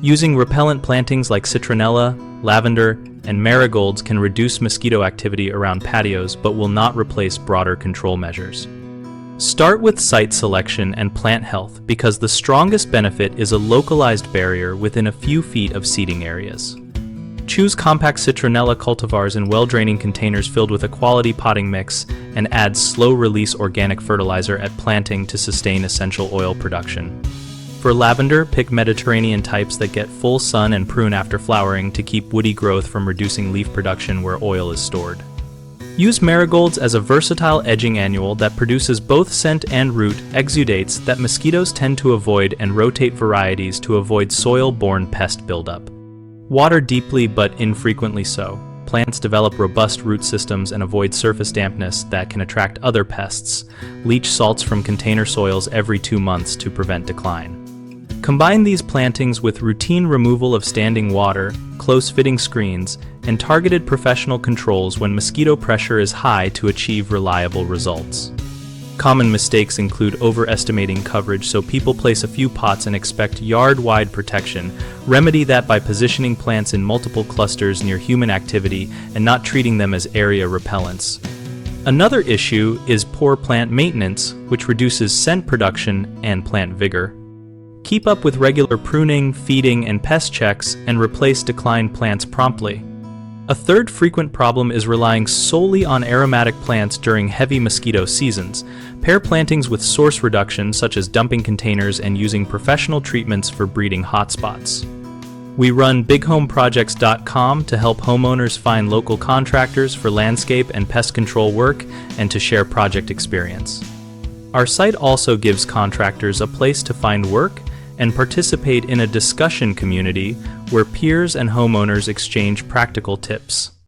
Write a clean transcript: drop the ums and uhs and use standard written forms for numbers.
Using repellent plantings like citronella, lavender, and marigolds can reduce mosquito activity around patios but will not replace broader control measures. Start with site selection and plant health because the strongest benefit is a localized barrier within a few feet of seeding areas. Choose compact citronella cultivars in well-draining containers filled with a quality potting mix and add slow-release organic fertilizer at planting to sustain essential oil production. For lavender, pick Mediterranean types that get full sun and prune after flowering to keep woody growth from reducing leaf production where oil is stored. Use marigolds as a versatile edging annual that produces both scent and root exudates that mosquitoes tend to avoid, and rotate varieties to avoid soil-borne pest buildup. Water deeply but infrequently so. Plants develop robust root systems and avoid surface dampness that can attract other pests. Leach salts from container soils every 2 months to prevent decline. Combine these plantings with routine removal of standing water, close-fitting screens, and targeted professional controls when mosquito pressure is high to achieve reliable results. Common mistakes include overestimating coverage, so people place a few pots and expect yard-wide protection. Remedy that by positioning plants in multiple clusters near human activity and not treating them as area repellents. Another issue is poor plant maintenance, which reduces scent production and plant vigor. Keep up with regular pruning, feeding, and pest checks, and replace declined plants promptly. A third frequent problem is relying solely on aromatic plants during heavy mosquito seasons. Pair plantings with source reduction, such as dumping containers and using professional treatments for breeding hotspots. We run bighomeprojects.com to help homeowners find local contractors for landscape and pest control work and to share project experience. Our site also gives contractors a place to find work and participate in a discussion community where peers and homeowners exchange practical tips.